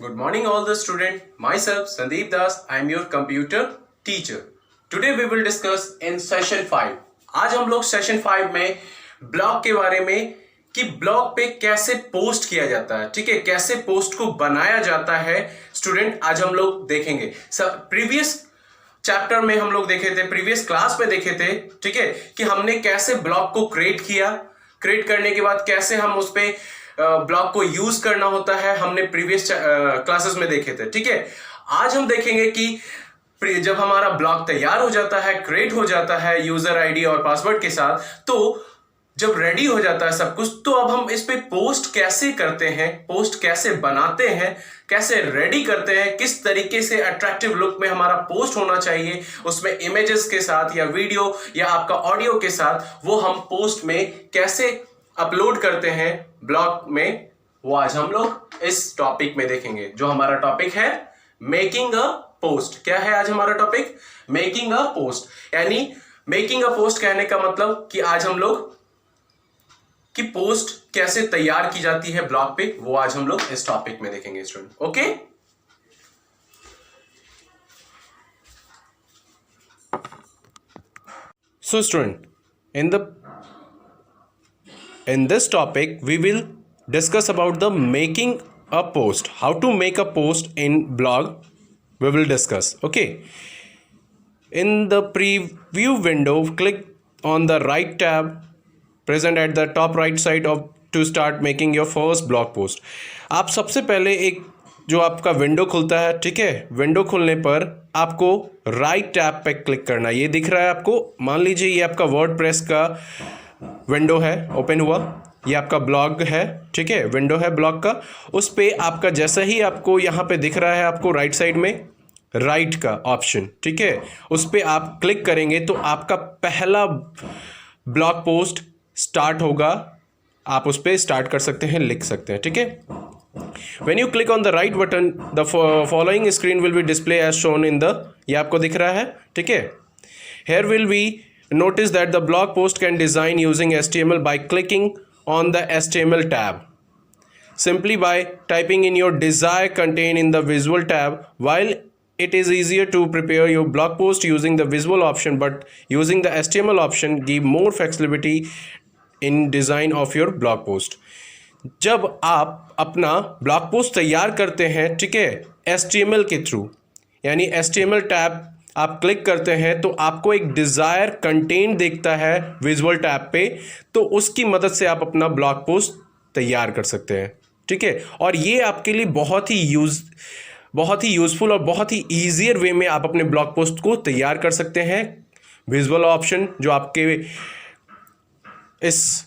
Good morning all the student. Myself Sandeep Das. I am your computer teacher. Today we will discuss in session 5. आज हम लोग session 5 में blog के बारे में कि ब्लॉग पे कैसे पोस्ट किया जाता है, ठीक है, कैसे पोस्ट को बनाया जाता है स्टूडेंट आज हम लोग देखेंगे। सब प्रीवियस चैप्टर में हम लोग देखे थे, प्रीवियस क्लास में देखे थे, ठीक है, कि हमने कैसे ब्लॉग को क्रिएट किया, क्रिएट करने के बाद कैसे हम उस पे ब्लॉग को यूज करना होता है, हमने प्रीवियस क्लासेस में देखे थे, ठीक है। आज हम देखेंगे कि जब हमारा ब्लॉग तैयार हो जाता है, क्रिएट हो जाता है यूजर आईडी और पासवर्ड के साथ, तो जब रेडी हो जाता है सब कुछ, तो अब हम इस पे पोस्ट कैसे करते हैं, पोस्ट कैसे बनाते हैं, कैसे रेडी करते हैं, किस तरीके से अट्रैक्टिव लुक में हमारा पोस्ट होना चाहिए, उसमें इमेजेस के साथ या वीडियो या आपका ऑडियो के साथ, वो हम पोस्ट में कैसे अपलोड करते हैं ब्लॉग में, वो आज हम लोग इस टॉपिक में देखेंगे। जो हमारा टॉपिक है मेकिंग अ पोस्ट। क्या है आज हमारा टॉपिक? Making a post. यानी मेकिंग अ पोस्ट कहने का मतलब कि आज हम लोग कि पोस्ट कैसे तैयार की जाती है ब्लॉग पे, वो आज हम लोग इस टॉपिक में देखेंगे student. Okay, so student, in this topic we will discuss about the making a post, how to make a post in blog we will discuss. Okay, in the preview window click on the right tab present at the top right side of to start making your first blog post. आप सबसे पहले एक जो आपका window खुलता है, ठीक है, विंडो खुलने पर आपको राइट टैब पे क्लिक करना है। ये दिख रहा है आपको, मान लीजिए ये आपका वर्डप्रेस का विंडो है, ओपन हुआ, ये आपका ब्लॉग है, ठीक है, विंडो है ब्लॉग का। उस पे आपका जैसा ही आपको यहाँ पे दिख रहा है आपको राइट साइड में राइट का ऑप्शन, ठीक है, उस पे आप क्लिक करेंगे तो आपका पहला ब्लॉग पोस्ट स्टार्ट होगा। आप उस पे स्टार्ट कर सकते हैं, लिख सकते हैं, ठीक है। When you click on the right button, the following screen will be display as shown in the, ये आपको दिख रहा है, ठीक है। Here will be notice that the blog post can design using HTML by clicking on the HTML tab. Simply by typing in your desired content in the visual tab. While it is easier to prepare your blog post using the visual option, but using the HTML option give more flexibility in design of your blog post. जब आप अपना blog post तैयार करते हैं, ठीक है, HTML के through, यानी HTML टैब आप क्लिक करते हैं तो आपको एक डिज़ायर कंटेंट देखता है विजुअल टैब पे, तो उसकी मदद से आप अपना ब्लॉग पोस्ट तैयार कर सकते हैं, ठीक है। और ये आपके लिए बहुत ही यूज़फुल और बहुत ही ईजियर वे में आप अपने ब्लॉग पोस्ट को तैयार कर सकते हैं। विजुअल ऑप्शन जो आपके इस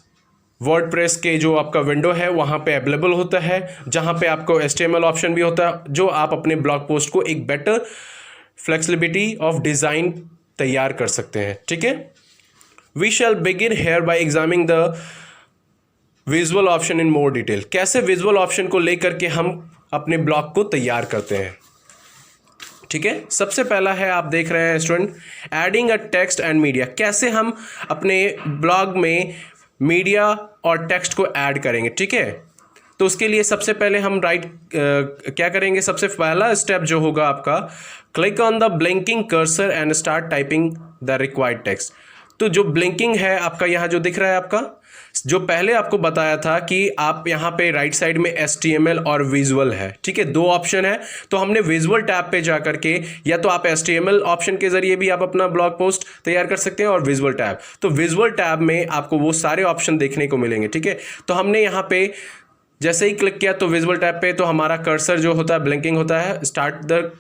वर्डप्रेस के जो आपका विंडो है वहाँ पे अवेलेबल होता है, जहाँ पे आपको HTML ऑप्शन भी होता है, जो आप अपने ब्लॉग पोस्ट को एक बेटर फ्लेक्सिबिलिटी ऑफ डिज़ाइन तैयार कर सकते हैं, ठीक है। We shall begin here by examining the visual option in more detail. कैसे विजुअल ऑप्शन को लेकर के हम अपने ब्लॉग को तैयार करते हैं, ठीक है। सबसे पहला है, आप देख रहे हैं student, adding a text and media. कैसे हम अपने ब्लॉग में मीडिया और टेक्स्ट को ऐड करेंगे, ठीक है। तो उसके लिए सबसे पहले हम क्या करेंगे, सबसे पहला स्टेप जो होगा आपका, click on the blinking cursor and start typing the required text. तो जो ब्लिंकिंग है आपका यहाँ जो दिख रहा है आपका, जो पहले आपको बताया था कि आप यहाँ पे राइट साइड में HTML और विजुअल है, ठीक है, दो ऑप्शन है। तो हमने विजुअल टैब पे जा करके, या तो आप HTML ऑप्शन के जरिए भी आप अपना ब्लॉग पोस्ट तैयार कर सकते हैं, और विजुअल टैब, तो विजुअल टैब में आपको वो सारे ऑप्शन देखने को मिलेंगे, ठीक है। तो हमने यहाँ पे जैसे ही क्लिक किया तो विजुअल टैब पे, तो हमारा कर्सर जो होता है ब्लिंकिंग होता है, स्टार्ट द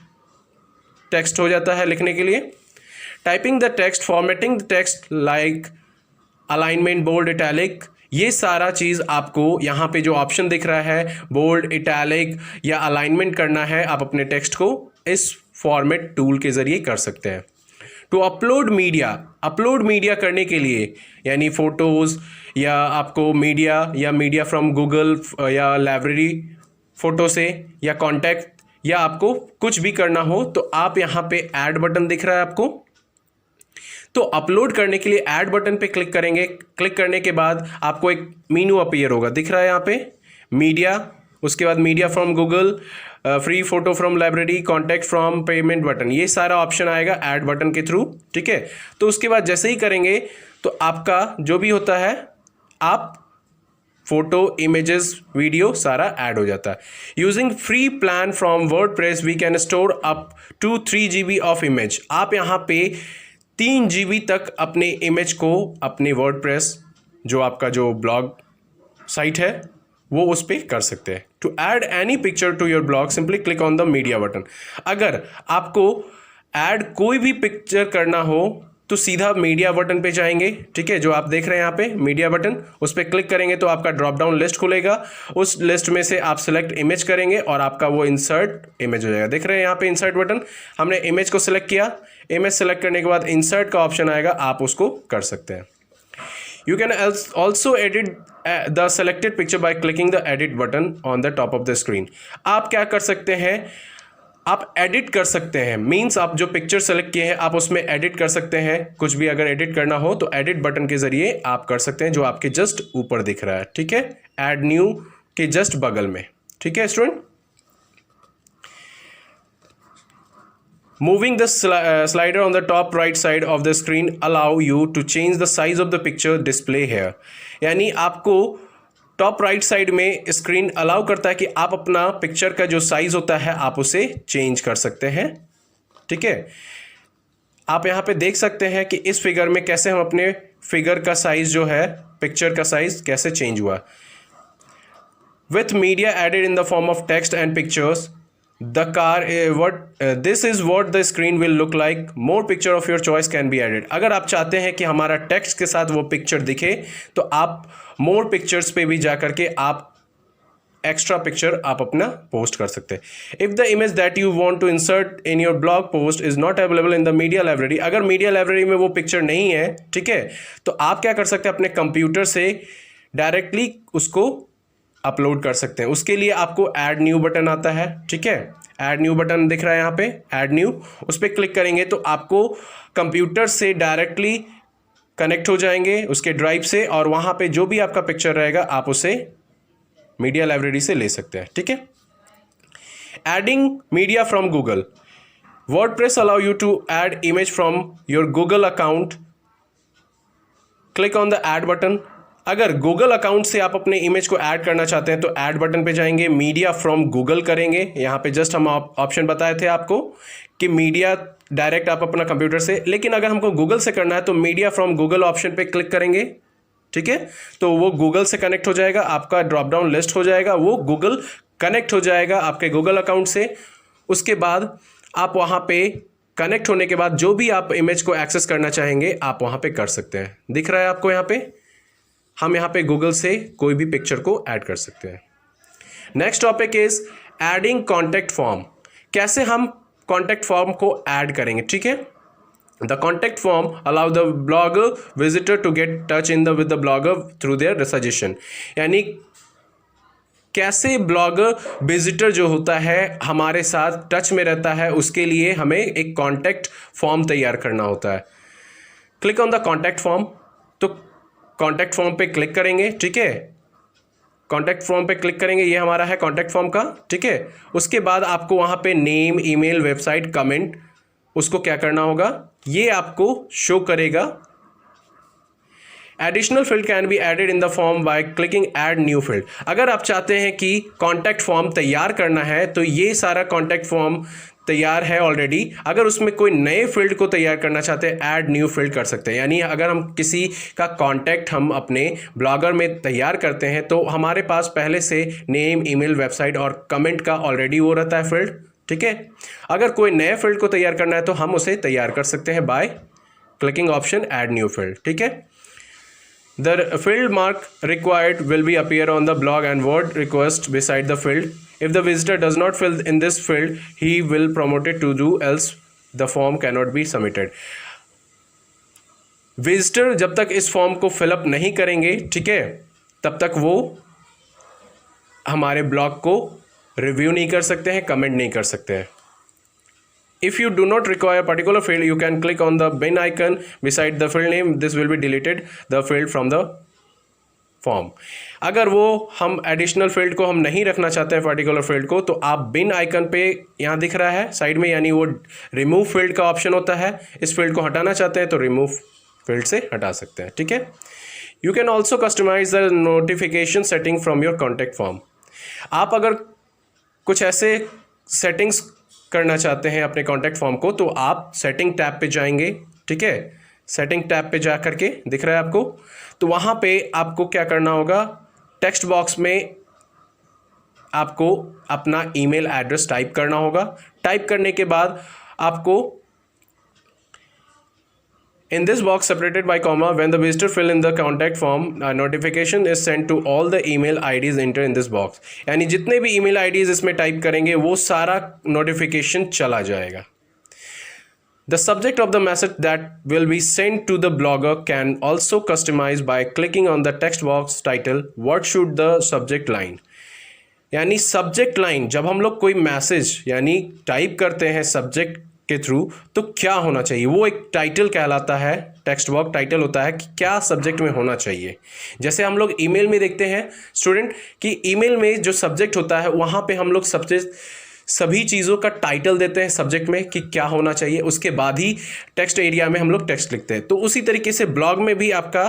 टेक्स्ट हो जाता है लिखने के लिए, typing the text, formatting the text like alignment, bold, italic, ये सारा चीज़ आपको यहाँ पे जो ऑप्शन दिख रहा है, बोल्ड, इटैलिक या अलाइनमेंट करना है, आप अपने टेक्स्ट को इस फॉर्मेट टूल के ज़रिए कर सकते हैं। टू अपलोड मीडिया करने के लिए, यानी फ़ोटोज़ या आपको मीडिया फ्रॉम गूगल या लाइब्रेरी फ़ोटो से या कॉन्टैक्ट, या आपको कुछ भी करना हो, तो आप यहाँ पे ऐड बटन दिख रहा है आपको, तो अपलोड करने के लिए ऐड बटन पे क्लिक करेंगे। क्लिक करने के बाद आपको एक मेनू अपीयर होगा, दिख रहा है यहाँ पे मीडिया, उसके बाद media from Google, free photo from library, contact from payment button, ये सारा ऑप्शन आएगा ऐड बटन के थ्रू, ठीक है। तो उसके बाद जैसे ही करेंगे तो आपका जो भी होता है, आप फोटो, इमेजेस, वीडियो सारा ऐड हो जाता है। Using free plan from WordPress we can store up to 3 GB of image. आप यहाँ पे 3 GB तक अपने इमेज को अपने वर्डप्रेस जो आपका जो ब्लॉग साइट है वो उस पर कर सकते हैं। To add any picture to your blog simply click on the media button. अगर आपको ऐड कोई भी पिक्चर करना हो तो सीधा मीडिया बटन पे जाएंगे, ठीक है, जो आप देख रहे हैं यहाँ पे मीडिया बटन, उस पर क्लिक करेंगे तो आपका ड्रॉप डाउन लिस्ट खुलेगा। उस लिस्ट में से आप सिलेक्ट इमेज करेंगे और आपका वो इंसर्ट इमेज हो जाएगा। देख रहे हैं यहाँ पे इंसर्ट बटन, हमने इमेज को सिलेक्ट किया। इमेज सेलेक्ट करने के बाद इंसर्ट का ऑप्शन आएगा, आप उसको कर सकते हैं। You can also edit the selected picture by clicking the edit button on the top of the screen. आप क्या कर सकते हैं, आप एडिट कर सकते हैं, मीन्स आप जो पिक्चर सेलेक्ट किए हैं आप उसमें एडिट कर सकते हैं। कुछ भी अगर एडिट करना हो तो एडिट बटन के जरिए आप कर सकते हैं, जो आपके जस्ट ऊपर दिख रहा है, ठीक है, ऐड न्यू के जस्ट बगल में, ठीक है student. Moving the slider on the top right side of the screen allow you to change the size of the picture display here. यानी आपको टॉप राइट साइड में स्क्रीन अलाउ करता है कि आप अपना पिक्चर का जो साइज होता है आप उसे चेंज कर सकते हैं, ठीक है। आप यहाँ पे देख सकते हैं कि इस फिगर में कैसे हम अपने फिगर का साइज जो है, पिक्चर का साइज कैसे चेंज हुआ। With media added in the form of text and pictures, the car this is what the screen will look like. More picture of your choice can be added. अगर आप चाहते हैं कि हमारा text के साथ वो पिक्चर दिखे तो आप मोर पिक्चर्स पे भी जा करके आप एक्स्ट्रा पिक्चर आप अपना पोस्ट कर सकते हैं। If the image that you want to insert in your blog post is not available in the media library, अगर मीडिया लाइब्रेरी में वो पिक्चर नहीं है, ठीक है, तो आप क्या कर सकते हैं, अपने कंप्यूटर से डायरेक्टली उसको अपलोड कर सकते हैं। उसके लिए आपको ऐड न्यू बटन आता है, ठीक है, ऐड न्यू बटन दिख रहा है यहाँ पे, ऐड न्यू, उस पर क्लिक करेंगे तो आपको कंप्यूटर से डायरेक्टली कनेक्ट हो जाएंगे उसके ड्राइव से, और वहाँ पे जो भी आपका पिक्चर रहेगा आप उसे मीडिया लाइब्रेरी से ले सकते हैं, ठीक है। Adding media from Google, WordPress allow you to add image from your Google account, click on the add button. अगर गूगल अकाउंट से आप अपने इमेज को ऐड करना चाहते हैं तो ऐड बटन पे जाएंगे, मीडिया फ्रॉम गूगल करेंगे। यहाँ पे जस्ट हम ऑप्शन बताए थे आपको कि मीडिया डायरेक्ट आप अपना कंप्यूटर से, लेकिन अगर हमको गूगल से करना है तो मीडिया फ्रॉम गूगल ऑप्शन पे क्लिक करेंगे, ठीक है, तो वो गूगल से कनेक्ट हो जाएगा, आपका ड्रॉप डाउन लिस्ट हो जाएगा, वो गूगल कनेक्ट हो जाएगा आपके गूगल अकाउंट से। उसके बाद आप वहाँ पे कनेक्ट होने के बाद जो भी आप इमेज को एक्सेस करना चाहेंगे आप वहाँ पे कर सकते हैं। दिख रहा है आपको यहाँ पे, हम यहाँ पे गूगल से कोई भी पिक्चर को ऐड कर सकते हैं। Next topic is adding contact form, कैसे हम कॉन्टैक्ट फॉर्म को ऐड करेंगे, ठीक है। The contact form allow the blogger visitor to get touch in with the blogger through their suggestion, यानी कैसे ब्लॉगर विजिटर जो होता है हमारे साथ टच में रहता है, उसके लिए हमें एक कॉन्टैक्ट फॉर्म तैयार करना होता है। Click on the contact form, तो कॉन्टैक्ट फॉर्म पे क्लिक करेंगे, ठीक है, कॉन्टैक्ट फॉर्म पे क्लिक करेंगे, ये हमारा है कॉन्टैक्ट फॉर्म का, ठीक है। उसके बाद आपको वहाँ पे नेम, ईमेल, वेबसाइट, कमेंट, उसको क्या करना होगा, ये आपको शो करेगा। Additional field can be added in the form by clicking add new field, अगर आप चाहते हैं कि कॉन्टैक्ट फॉर्म तैयार करना है तो ये सारा कॉन्टैक्ट फॉर्म तैयार है ऑलरेडी, अगर उसमें कोई नए फील्ड को तैयार करना चाहते हैं ऐड न्यू फील्ड कर सकते हैं। यानी अगर हम किसी का कॉन्टैक्ट हम अपने ब्लॉगर में तैयार करते हैं तो हमारे पास पहले से नेम, ईमेल, वेबसाइट और कमेंट का ऑलरेडी वो रहता है फील्ड, ठीक है। अगर कोई नए फील्ड को तैयार करना है तो हम उसे तैयार कर सकते हैं by clicking option add new field, ठीक है। The field mark required will be appear on the blog and word request beside the field. If the visitor does not fill in this field, he will promote it to do, else the form cannot be submitted. Visitor जब तक इस form को fill up नहीं करेंगे, ठीक है, तब तक वो हमारे ब्लॉग को रिव्यू नहीं कर सकते हैं, कमेंट नहीं कर सकते हैं। If you do not require a particular field, you can click on the bin icon beside the field name. This will be deleted the field from the form. अगर वो हम एडिशनल फील्ड को हम नहीं रखना चाहते हैं पर्टिकुलर फील्ड को, तो आप बिन आइकन पे यहाँ दिख रहा है साइड में, यानी वो रिमूव फील्ड का ऑप्शन होता है। इस फील्ड को हटाना चाहते हैं तो रिमूव फील्ड से हटा सकते हैं, ठीक है। You can also customize the notification setting from your contact form. आप अगर कुछ ऐसे सेटिंग्स करना चाहते हैं अपने कॉन्टैक्ट फॉर्म को, तो आप सेटिंग टैब पे जाएंगे, ठीक है। सेटिंग टैब पे जा करके दिख रहा है आपको, तो वहाँ पे आपको क्या करना होगा, टेक्स्ट बॉक्स में आपको अपना ईमेल एड्रेस टाइप करना होगा। टाइप करने के बाद आपको in this box separated by comma, when the visitor fill in the contact form, notification is sent to all the email IDs entered in this box। यानी जितने भी email IDs इसमें टाइप करेंगे वो सारा नोटिफिकेशन चला जाएगा। The subject of the message that will be sent to the blogger can also customize by clicking on the text box title what should the subject line। यानी subject line, जब हम लोग कोई मैसेज यानी type करते हैं subject के through, तो क्या होना चाहिए, वो एक टाइटल कहलाता है। टेक्स्ट बॉक्स टाइटल होता है कि क्या सब्जेक्ट में होना चाहिए। जैसे हम लोग ईमेल में देखते हैं स्टूडेंट कि ईमेल में जो सब्जेक्ट होता है वहाँ पे हम लोग सभी चीज़ों का टाइटल देते हैं सब्जेक्ट में कि क्या होना चाहिए, उसके बाद ही टेक्स्ट एरिया में हम लोग टेक्स्ट लिखते हैं। तो उसी तरीके से ब्लॉग में भी आपका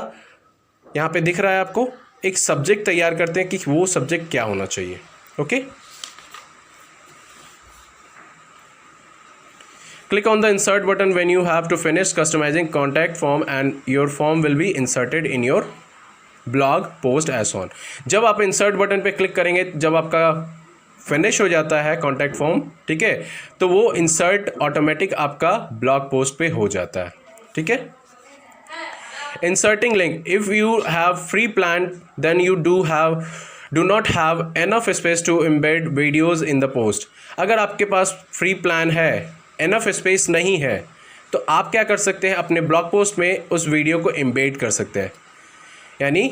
यहाँ पे दिख रहा है, आपको एक सब्जेक्ट तैयार करते हैं कि वो सब्जेक्ट क्या होना चाहिए। Okay, click on the insert button when you have to finish customizing contact form and your form will be inserted in your blog post as on। जब आप insert बटन पे क्लिक करेंगे, जब आपका फिनिश हो जाता है कॉन्टैक्ट फॉर्म, ठीक है, तो वो इंसर्ट ऑटोमेटिक आपका ब्लॉग पोस्ट पे हो जाता है, ठीक है। Inserting link, if you have free plan then you do not have enough space to embed videos in the post. अगर आपके पास फ्री प्लान है, एनफ स्पेस नहीं है, तो आप क्या कर सकते हैं, अपने ब्लॉग पोस्ट में उस वीडियो को एम्बेड कर सकते हैं। यानी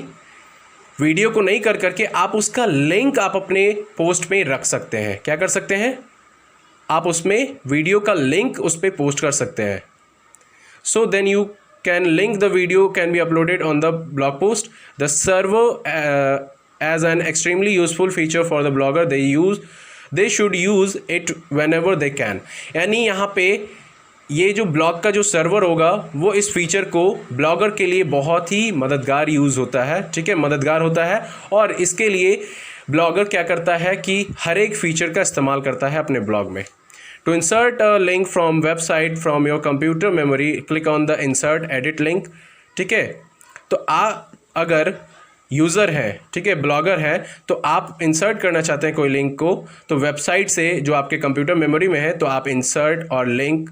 वीडियो को नहीं कर करके आप उसका लिंक आप अपने पोस्ट में रख सकते हैं। क्या कर सकते हैं, आप उसमें वीडियो का लिंक उस पर पोस्ट कर सकते हैं। So then you can link the video can be uploaded on the blog post. The server as an extremely useful feature for the blogger, they should use it whenever they can. यानी यहाँ पे ये जो blog का जो server होगा वो इस फीचर को ब्लॉगर के लिए बहुत ही मददगार यूज़ होता है, ठीक है, मददगार होता है। और इसके लिए ब्लॉगर क्या करता है कि हर एक फीचर का इस्तेमाल करता है अपने ब्लॉग में। To insert a link from website from your computer memory, click on the insert edit link, ठीक है। तो अगर यूज़र है, ठीक है, ब्लॉगर है, तो आप इंसर्ट करना चाहते हैं कोई लिंक को, तो वेबसाइट से जो आपके कंप्यूटर मेमोरी में है, तो आप इंसर्ट और लिंक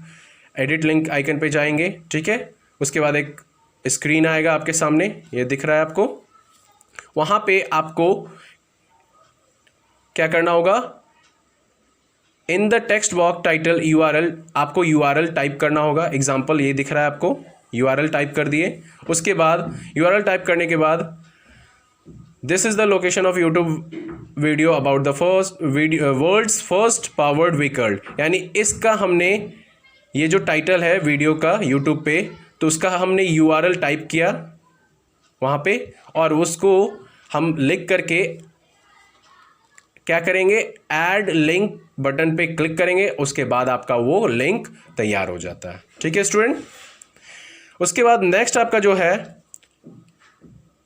एडिट लिंक आइकन पे जाएंगे, ठीक है। उसके बाद एक स्क्रीन आएगा आपके सामने, ये दिख रहा है आपको। वहाँ पे आपको क्या करना होगा, in the text box title URL, आपको URL टाइप करना होगा। एग्जाम्पल ये दिख रहा है आपको, URL टाइप कर दिए। उसके बाद URL टाइप करने के बाद this is the location of YouTube video about the world's first powered vehicle. यानी इसका हमने ये जो टाइटल है वीडियो का यूट्यूब पे, तो उसका हमने URL टाइप किया वहाँ पे, और उसको हम लिख करके क्या करेंगे, ऐड लिंक बटन पे क्लिक करेंगे। उसके बाद आपका वो लिंक तैयार हो जाता है, ठीक है स्टूडेंट। उसके बाद नेक्स्ट आपका जो है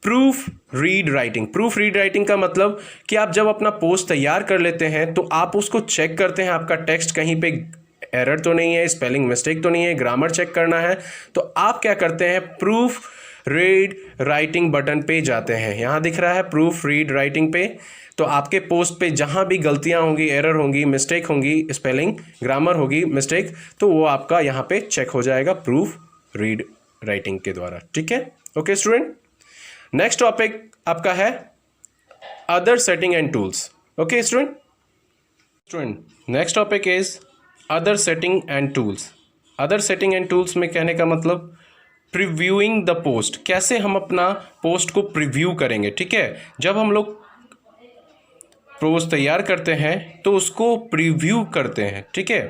proof read writing. Proof read writing का मतलब कि आप जब अपना पोस्ट तैयार कर लेते हैं तो आप उसको चेक करते हैं, आपका टेक्स्ट कहीं पे एरर तो नहीं है, स्पेलिंग मिस्टेक तो नहीं है, ग्रामर चेक करना है, तो आप क्या करते हैं, प्रूफ रीड राइटिंग बटन पे जाते हैं। यहाँ दिख रहा है प्रूफ रीड राइटिंग पे, तो आपके पोस्ट पे जहाँ भी गलतियाँ होंगी, एरर होंगी, मिस्टेक होंगी, स्पेलिंग ग्रामर होगी मिस्टेक, तो वो आपका यहाँ पे चेक हो जाएगा प्रूफ रीड राइटिंग के द्वारा, ठीक है। ओके स्टूडेंट, नेक्स्ट टॉपिक आपका है other setting and tools. Okay student, next topic is other setting and tools. Other setting and tools में कहने का मतलब प्रीव्यूइंग द पोस्ट, कैसे हम अपना पोस्ट को प्रीव्यू करेंगे, ठीक है। जब हम लोग पोस्ट तैयार करते हैं तो उसको प्रीव्यू करते हैं, ठीक है।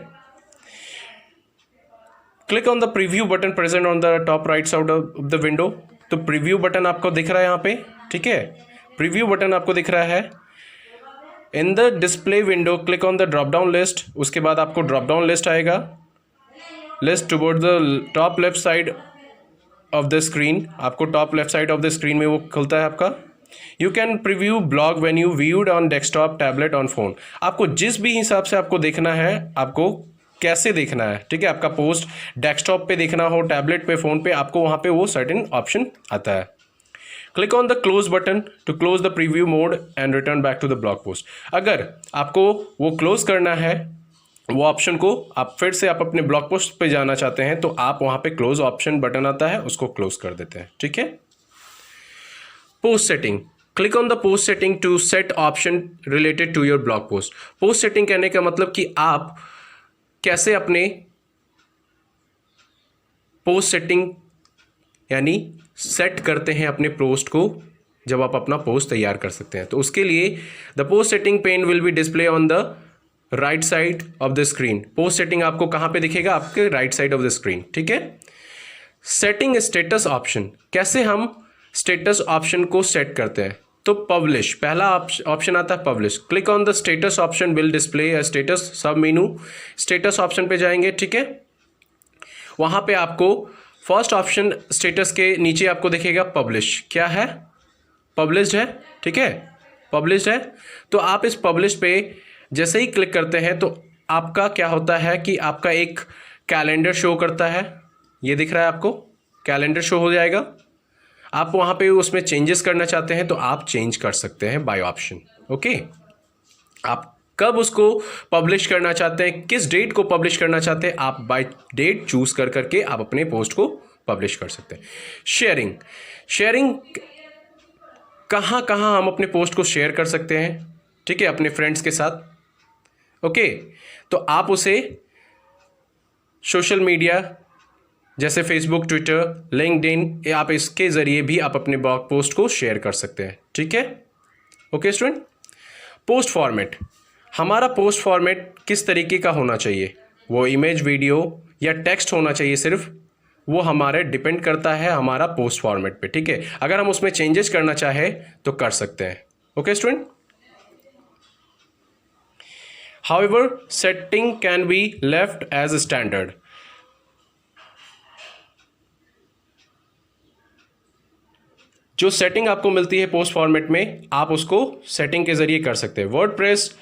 Click on the preview button present on the top right side of the window. तो प्रीव्यू बटन आपको दिख रहा है यहाँ पे, ठीक है। प्रीव्यू बटन आपको दिख रहा है। In the display window click on the drop down list, उसके बाद आपको ड्रॉप डाउन लिस्ट आएगा। List toward the top left side of the screen, आपको top left side of the screen में वो खुलता है आपका। You can preview blog when you viewed on desktop, tablet, on phone. आपको जिस भी हिसाब से आपको देखना है, आपको कैसे देखना है, ठीक है। आपका पोस्ट डेस्कटॉप पे देखना हो, टैबलेट पे, फ़ोन पे, आपको वहाँ पे वो सर्टेन ऑप्शन आता है। Click on the close button to close the preview mode and return back to the blog post. अगर आपको वो क्लोज करना है, वो ऑप्शन को आप फिर से आप अपने ब्लॉग पोस्ट पे जाना चाहते हैं, तो आप वहाँ पे क्लोज ऑप्शन बटन आता है, उसको क्लोज कर देते हैं, ठीक है। Post setting, click on the post setting to set option related to your blog post. Post setting कहने का मतलब कि आप कैसे अपने पोस्ट सेटिंग यानी सेट करते हैं अपने पोस्ट को, जब आप अपना पोस्ट तैयार कर सकते हैं। तो उसके लिए the post setting pane will be display on the right side of the screen. Post setting आपको कहाँ पे दिखेगा? आपके right side of the screen, ठीक है। सेटिंग स्टेटस ऑप्शन, कैसे हम स्टेटस ऑप्शन को सेट करते हैं? तो पब्लिश, पहला ऑप्शन आता है publish. Click on the status option will display a status सब मेनू। स्टेटस ऑप्शन पे जाएंगे, ठीक है। वहाँ पे आपको फर्स्ट ऑप्शन स्टेटस के नीचे आपको दिखेगा पब्लिश। क्या है? पब्लिश्ड है, ठीक है, पब्लिश्ड है। तो आप इस पब्लिश पे जैसे ही क्लिक करते हैं तो आपका क्या होता है कि आपका एक कैलेंडर शो करता है। ये दिख रहा है आपको, कैलेंडर शो हो जाएगा। आप वहाँ पे उसमें चेंजेस करना चाहते हैं तो आप चेंज कर सकते हैं बाय ऑप्शन, ओके। आप कब उसको पब्लिश करना चाहते हैं, किस डेट को पब्लिश करना चाहते हैं, आप बाय डेट चूज कर करके आप अपने पोस्ट को पब्लिश कर सकते हैं। शेयरिंग, शेयरिंग कहाँ कहाँ हम अपने पोस्ट को शेयर कर सकते हैं, ठीक है, अपने फ्रेंड्स के साथ, ओके। तो आप उसे सोशल मीडिया जैसे फेसबुक, ट्विटर, लिंक्डइन, आप इसके ज़रिए भी आप अपने ब्लॉग पोस्ट को शेयर कर सकते हैं, ठीक है, ओके स्टूडेंट। पोस्ट फॉर्मेट, हमारा पोस्ट फॉर्मेट किस तरीके का होना चाहिए? वो इमेज, वीडियो या टेक्स्ट होना चाहिए सिर्फ, वो हमारे डिपेंड करता है हमारा पोस्ट फॉर्मेट पे, ठीक है। अगर हम उसमें चेंजेस करना चाहे तो कर सकते हैं, okay student. However setting can be left as standard. जो सेटिंग आपको मिलती है पोस्ट फॉर्मेट में, आप उसको सेटिंग के जरिए कर सकते हैं। WordPress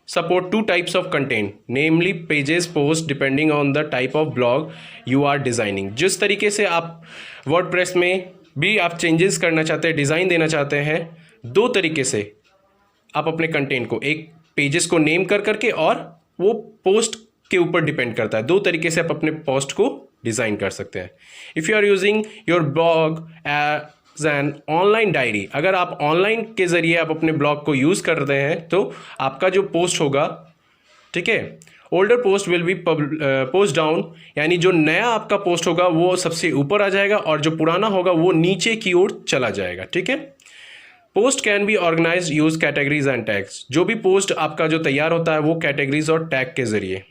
support 2 types of content, namely pages, post, depending on the type of blog you are designing. जिस तरीके से आप वर्डप्रेस में भी आप चेंजेस करना चाहते हैं, डिज़ाइन देना चाहते हैं, 2 तरीके से आप अपने कंटेंट को, एक पेजेस को नेम कर करके, और वो पोस्ट के ऊपर डिपेंड करता है। 2 तरीके से आप अपने पोस्ट को डिज़ाइन कर सकते हैं। If you are using your blog an online diary, अगर आप ऑनलाइन के ज़रिए आप अपने ब्लॉग को यूज़ कर रहे हैं तो आपका जो पोस्ट होगा, ठीक है, older post will be post down, यानी जो नया आपका पोस्ट होगा वो सबसे ऊपर आ जाएगा और जो पुराना होगा वो नीचे की ओर चला जाएगा, ठीक है। Post can be organize use categories and tags, जो भी पोस्ट आपका जो तैयार होता है वो कैटेगरीज और टैग के ज़रिए।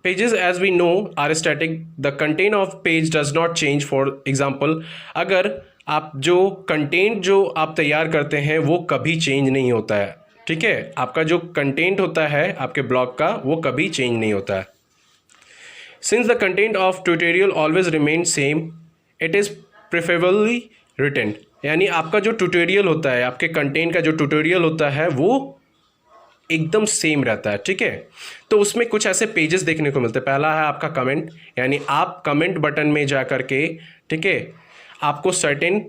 Pages as we know are static. The content of page does not change. For example, अगर आप जो कंटेंट जो आप तैयार करते हैं वो कभी चेंज नहीं होता है, ठीक है। आपका जो कंटेंट होता है आपके ब्लॉग का वो कभी चेंज नहीं होता है। Since the content of tutorial always remains same, it is preferably written. यानी आपका जो ट्यूटोरियल होता है, आपके कंटेंट का जो ट्यूटोरियल होता है वो एकदम सेम रहता है, ठीक है। तो उसमें कुछ ऐसे पेजेस देखने को मिलते हैं। पहला है आपका कमेंट, यानी आप कमेंट बटन में जा कर के, ठीक है, आपको सर्टेन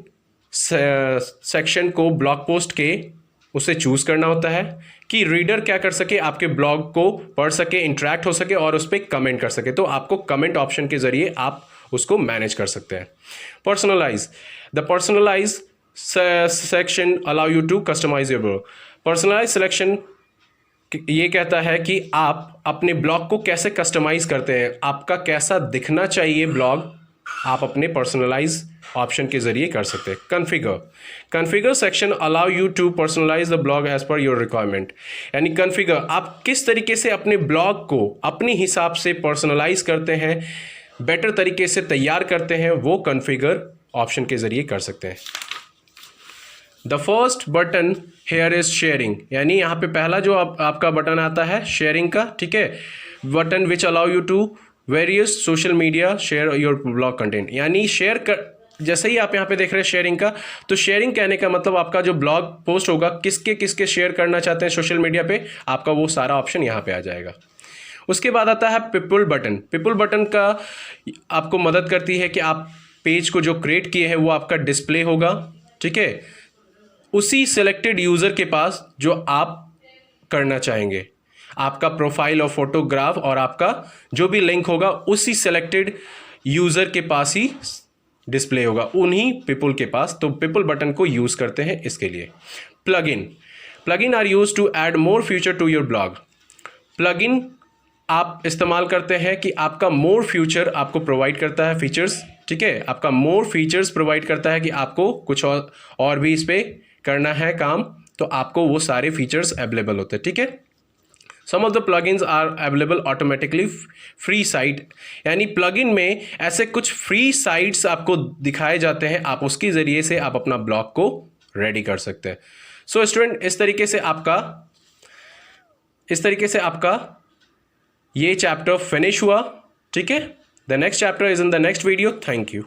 सेक्शन को ब्लॉग पोस्ट के उसे चूज़ करना होता है कि रीडर क्या कर सके, आपके ब्लॉग को पढ़ सके, इंटरेक्ट हो सके और उस पर कमेंट कर सके। तो आपको कमेंट ऑप्शन के ज़रिए आप उसको मैनेज कर सकते हैं। Personalize, the personalize section allow you to customize your blog. Personalize selection ये कहता है कि आप अपने ब्लॉग को कैसे कस्टमाइज करते हैं, आपका कैसा दिखना चाहिए ब्लॉग, आप अपने पर्सनलाइज ऑप्शन के जरिए कर सकते हैं। Configure section allow you to personalize the blog as per your requirement, यानी कन्फिगर, आप किस तरीके से अपने ब्लॉग को अपने हिसाब से पर्सनलाइज करते हैं, बेटर तरीके से तैयार करते हैं, वो कन्फिगर ऑप्शन के ज़रिए कर सकते हैं। The first button here is sharing, यानी यहाँ पे पहला जो आपका बटन आता है शेयरिंग का, ठीक है, button which allow you to various social media share your blog content, यानी शेयर कर, जैसे ही आप यहाँ पे देख रहे हैं शेयरिंग का, तो शेयरिंग कहने का मतलब आपका जो ब्लॉग पोस्ट होगा किसके किसके शेयर करना चाहते हैं सोशल मीडिया पे, आपका वो सारा ऑप्शन यहाँ पे आ जाएगा। उसके बाद आता है पीपल बटन। पीपल बटन का आपको मदद करती है कि आप पेज को जो क्रिएट किए हैं वो आपका डिस्प्ले होगा, ठीक है, उसी सिलेक्टेड यूज़र के पास जो आप करना चाहेंगे। आपका प्रोफाइल और फोटोग्राफ और आपका जो भी लिंक होगा उसी सिलेक्टेड यूज़र के पास ही डिस्प्ले होगा, उन्हीं पीपल के पास। तो पीपल बटन को यूज़ करते हैं इसके लिए। Plugin are use to add more feature to your blog. Plugin आप इस्तेमाल करते हैं कि आपका मोर फ्यूचर आपको प्रोवाइड करता है फीचर्स, ठीक है, आपका मोर फीचर्स प्रोवाइड करता है कि आपको कुछ और भी इस पर करना है काम, तो आपको वो सारे फीचर्स अवेलेबल होते हैं, ठीक है। Some of the plugins are available automatically free site, यानी प्लगइन में ऐसे कुछ फ्री साइट्स आपको दिखाए जाते हैं, आप उसके ज़रिए से आप अपना ब्लॉग को रेडी कर सकते हैं। सो स्टूडेंट, इस तरीके से आपका ये चैप्टर फिनिश हुआ, ठीक है। The next chapter is in the next video. Thank you.